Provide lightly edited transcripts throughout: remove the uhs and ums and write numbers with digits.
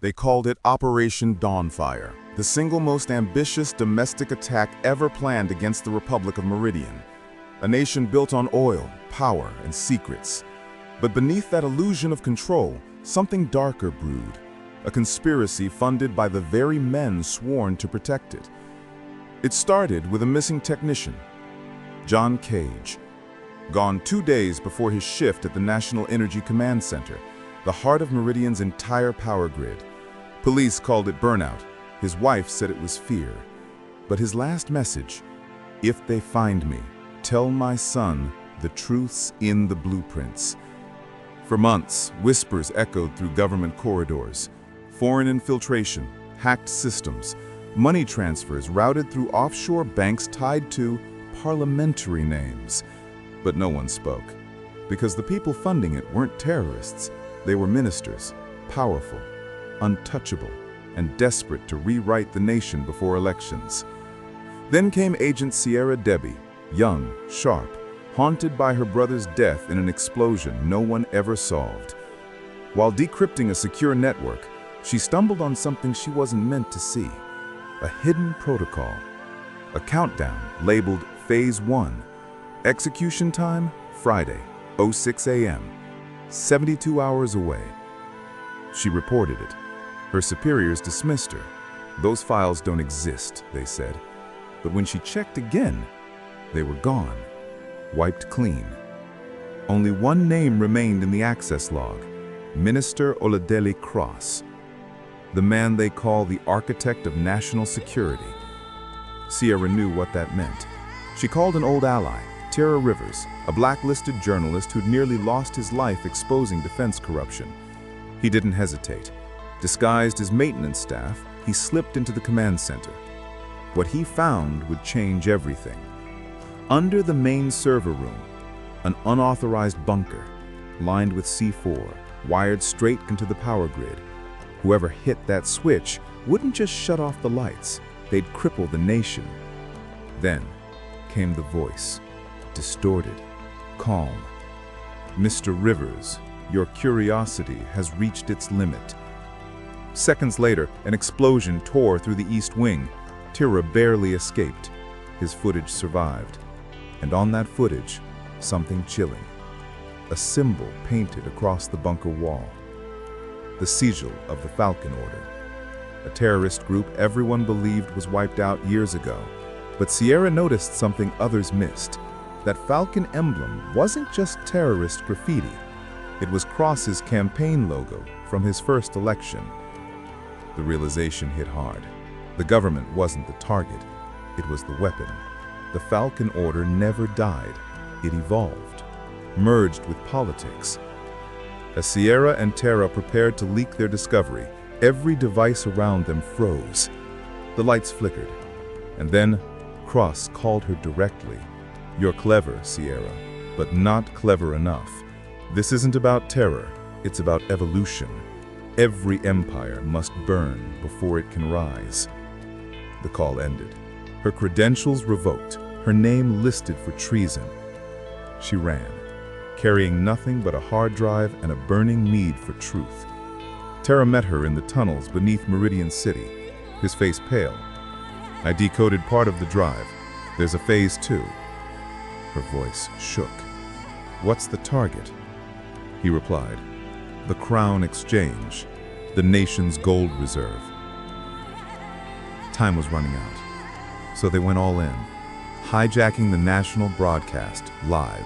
They called it Operation Dawnfire, the single most ambitious domestic attack ever planned against the Republic of Meridian, a nation built on oil, power, and secrets. But beneath that illusion of control, something darker brewed, a conspiracy funded by the very men sworn to protect it. It started with a missing technician, John Cage, gone 2 days before his shift at the National Energy Command Center, the heart of Meridian's entire power grid. Police called it burnout. His wife said it was fear. But his last message, "If they find me, tell my son the truth's in the blueprints." For months, whispers echoed through government corridors. Foreign infiltration, hacked systems, money transfers routed through offshore banks tied to parliamentary names. But no one spoke, because the people funding it weren't terrorists. They were ministers, powerful, untouchable, and desperate to rewrite the nation before elections. Then came Agent Ciara Debby, young, sharp, haunted by her brother's death in an explosion no one ever solved. While decrypting a secure network, she stumbled on something she wasn't meant to see, a hidden protocol, a countdown labeled Phase 1. Execution time, Friday, 06 a.m., 72 hours away. She reported it. Her superiors dismissed her. Those files don't exist, they said. But when she checked again, they were gone, wiped clean. Only one name remained in the access log, Minister Kross, the man they call the architect of national security. Ciara knew what that meant. She called an old ally, Tara Rivers, a blacklisted journalist who'd nearly lost his life exposing defense corruption. He didn't hesitate. Disguised as maintenance staff, he slipped into the command center. What he found would change everything. Under the main server room, an unauthorized bunker, lined with C4, wired straight into the power grid. Whoever hit that switch wouldn't just shut off the lights, they'd cripple the nation. Then came the voice, distorted, calm. "Mr. Rivers, your curiosity has reached its limit." Seconds later, an explosion tore through the East Wing. Tira barely escaped. His footage survived. And on that footage, something chilling. A symbol painted across the bunker wall. The sigil of the Falcon Order. A terrorist group everyone believed was wiped out years ago. But Ciara noticed something others missed. That Falcon emblem wasn't just terrorist graffiti. It was Kross's campaign logo from his first election. The realization hit hard. The government wasn't the target, it was the weapon. The Falcon Order never died. It evolved, merged with politics. As Ciara and Tara prepared to leak their discovery, every device around them froze. The lights flickered. And then, Kross called her directly. "You're clever, Ciara, but not clever enough. This isn't about terror, it's about evolution. Every empire must burn before it can rise." The call ended. Her credentials revoked, her name listed for treason. She ran, carrying nothing but a hard drive and a burning need for truth. Tara met her in the tunnels beneath Meridian City, his face pale. "I decoded part of the drive. There's a Phase 2. Her voice shook. "What's the target?" He replied, "The Crown Exchange, the nation's gold reserve." Time was running out, so they went all in, hijacking the national broadcast live.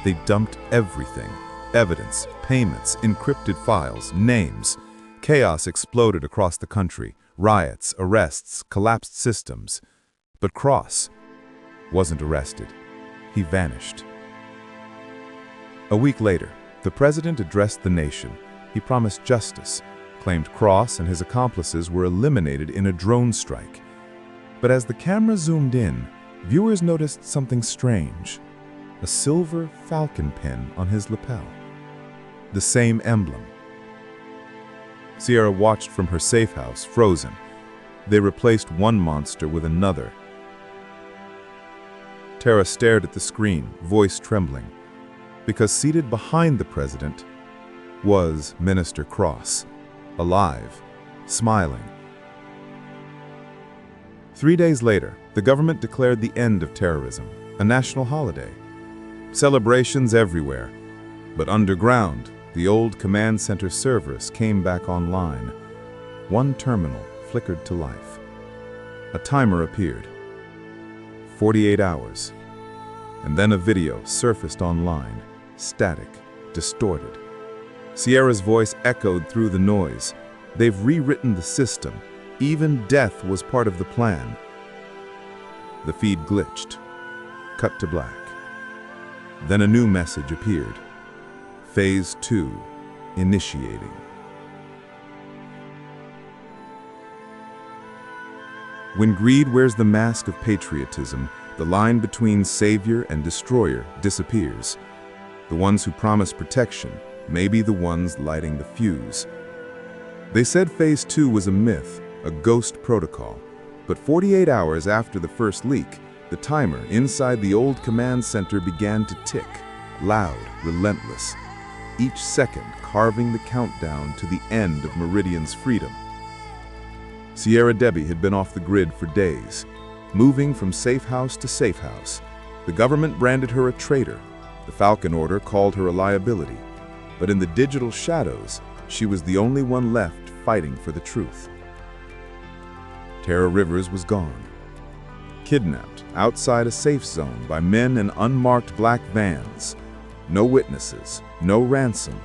They dumped everything: evidence, payments, encrypted files, names. Chaos exploded across the country, riots, arrests, collapsed systems. But Kross wasn't arrested. He vanished. A week later, the president addressed the nation. He promised justice, claimed Kross and his accomplices were eliminated in a drone strike. But as the camera zoomed in, viewers noticed something strange. A silver falcon pin on his lapel. The same emblem. Ciara watched from her safe house, frozen. They replaced one monster with another. Tara stared at the screen, voice trembling, because seated behind the president was Minister Kross, alive, smiling. 3 days later, the government declared the end of terrorism, a national holiday. Celebrations everywhere. But underground, the old command center servers came back online. One terminal flickered to life. A timer appeared. 48 hours. And then a video surfaced online, static, distorted. Ciara's voice echoed through the noise. They've rewritten the system. Even death was part of the plan. The feed glitched. Cut to black. Then a new message appeared. Phase 2, initiating. When greed wears the mask of patriotism, the line between savior and destroyer disappears. The ones who promise protection may be the ones lighting the fuse. They said Phase 2 was a myth, a ghost protocol. But 48 hours after the first leak, the timer inside the old command center began to tick, loud, relentless, each second carving the countdown to the end of Meridian's freedom. Ciara Debby had been off the grid for days, moving from safe house to safe house. The government branded her a traitor. The Falcon Order called her a liability. But in the digital shadows, she was the only one left fighting for the truth. Tara Rivers was gone. Kidnapped outside a safe zone by men in unmarked black vans. No witnesses, no ransom,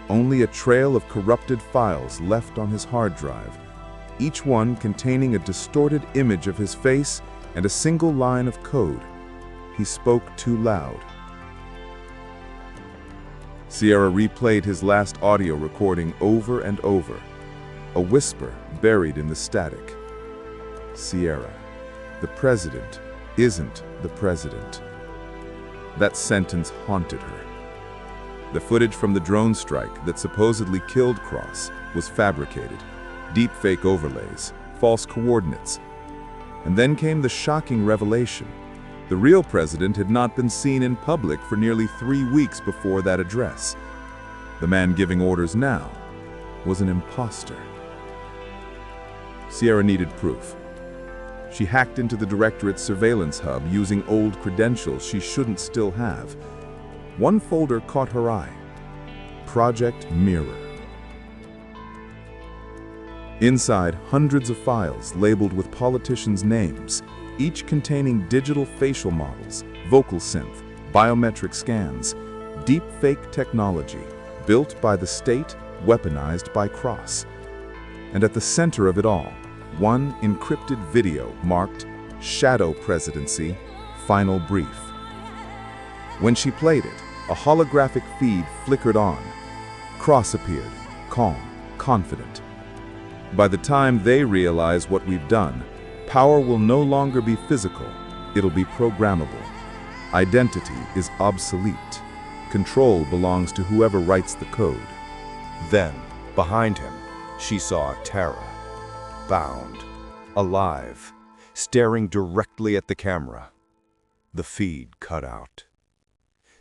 only a trail of corrupted files left on his hard drive, each one containing a distorted image of his face and a single line of code. He spoke too loud. Ciara replayed his last audio recording over and over, a whisper buried in the static. Ciara, the president isn't the president. That sentence haunted her. The footage from the drone strike that supposedly killed Kross was fabricated, deepfake overlays, false coordinates. And then came the shocking revelation. The real president had not been seen in public for nearly 3 weeks before that address. The man giving orders now was an imposter. Ciara needed proof. She hacked into the directorate's surveillance hub using old credentials she shouldn't still have. One folder caught her eye. Project Mirror. Inside, hundreds of files labeled with politicians' names, each containing digital facial models, vocal synth, biometric scans, deepfake technology, built by the state, weaponized by Kross. And at the center of it all, one encrypted video marked Shadow Presidency, Final Brief. When she played it, a holographic feed flickered on. Kross appeared, calm, confident. By the time they realize what we've done, power will no longer be physical, it'll be programmable. Identity is obsolete. Control belongs to whoever writes the code. Then, behind him, she saw Tara, bound, alive, staring directly at the camera. The feed cut out.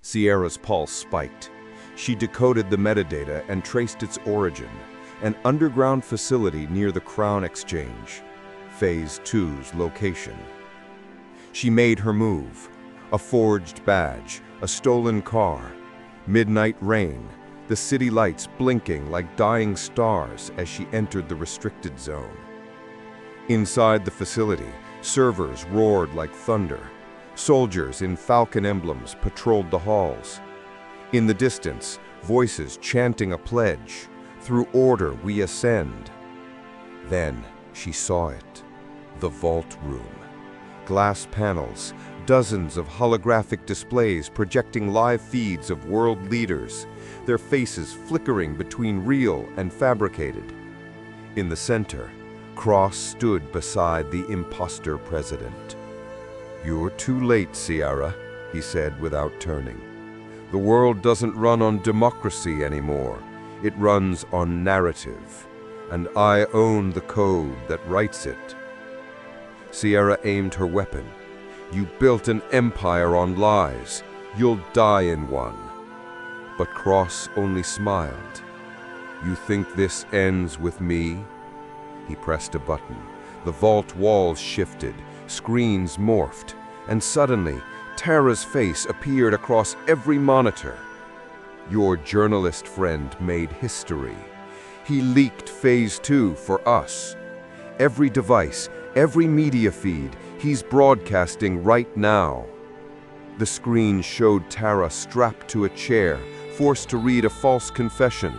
Ciara's pulse spiked. She decoded the metadata and traced its origin, an underground facility near the Crown Exchange, Phase 2's location. She made her move, a forged badge, a stolen car, midnight rain, the city lights blinking like dying stars as she entered the restricted zone. Inside the facility, servers roared like thunder. Soldiers in falcon emblems patrolled the halls. In the distance, voices chanting a pledge, "Through order we ascend." Then she saw it, the vault room. Glass panels, dozens of holographic displays projecting live feeds of world leaders, their faces flickering between real and fabricated. In the center, Kross stood beside the imposter president. "You're too late, Ciara," he said without turning. "The world doesn't run on democracy anymore. It runs on narrative, and I own the code that writes it." Ciara aimed her weapon. "You built an empire on lies. You'll die in one." But Kross only smiled. "You think this ends with me?" He pressed a button. The vault walls shifted, screens morphed, and suddenly, Tara's face appeared across every monitor. Your journalist friend made history. He leaked Phase 2 for us. Every device, every media feed, he's broadcasting right now. The screen showed Tara strapped to a chair, forced to read a false confession.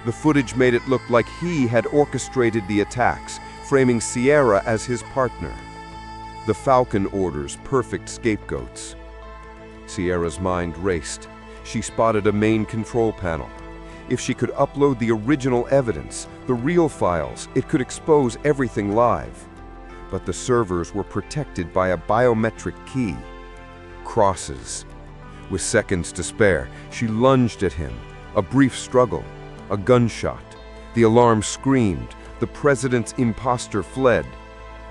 The footage made it look like he had orchestrated the attacks, framing Ciara as his partner. The Falcon orders perfect scapegoats. Ciara's mind raced. She spotted a main control panel. If she could upload the original evidence, the real files, it could expose everything live. But the servers were protected by a biometric key. Kross's. With seconds to spare, she lunged at him. A brief struggle. A gunshot. The alarm screamed. The president's imposter fled.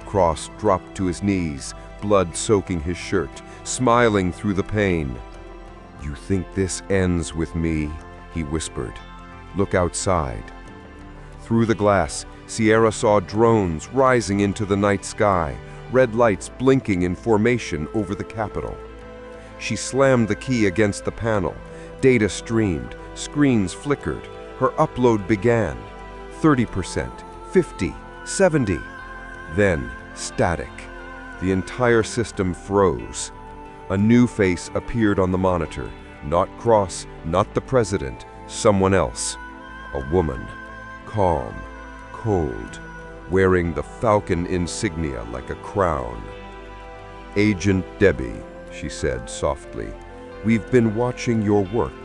Kross dropped to his knees, blood soaking his shirt, smiling through the pain. "You think this ends with me?" he whispered. "Look outside." Through the glass, Ciara saw drones rising into the night sky, red lights blinking in formation over the Capitol. She slammed the key against the panel. Data streamed, screens flickered. Her upload began. 30%, 50, 70. Then, static. The entire system froze. A new face appeared on the monitor. Not Kross, not the president, someone else. A woman. Calm, cold, wearing the Falcon insignia like a crown. "Agent Debby," she said softly, "we've been watching your work.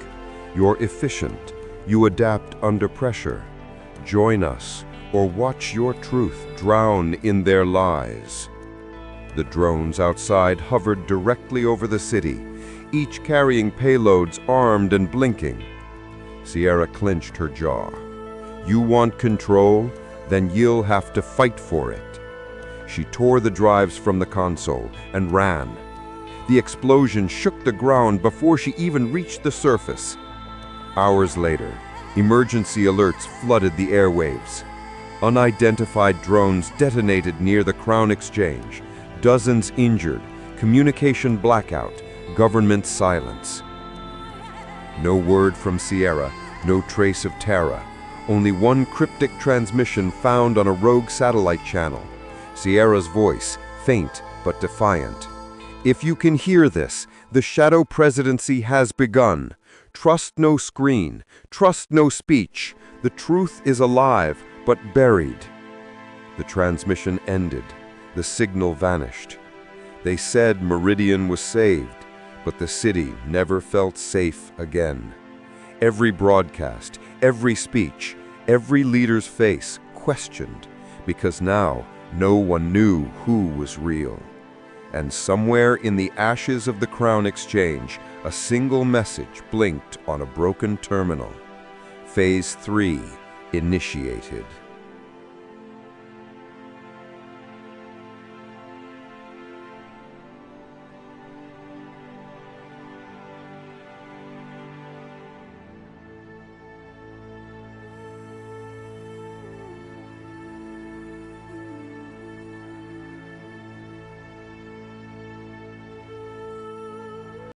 You're efficient. You adapt under pressure. Join us, or watch your truth drown in their lies." The drones outside hovered directly over the city, each carrying payloads armed and blinking. Ciara clenched her jaw. "You want control? Then you'll have to fight for it." She tore the drives from the console and ran. The explosion shook the ground before she even reached the surface. Hours later, emergency alerts flooded the airwaves. Unidentified drones detonated near the Crown Exchange. Dozens injured, communication blackout, government silence. No word from Ciara, no trace of Tara. Only one cryptic transmission found on a rogue satellite channel. Ciara's voice, faint but defiant. "If you can hear this, the shadow presidency has begun. Trust no screen, trust no speech. The truth is alive, but buried." The transmission ended. The signal vanished. They said Meridian was saved, but the city never felt safe again. Every broadcast, every speech, every leader's face questioned, because now no one knew who was real. And somewhere in the ashes of the Crown Exchange, a single message blinked on a broken terminal. Phase 3 initiated.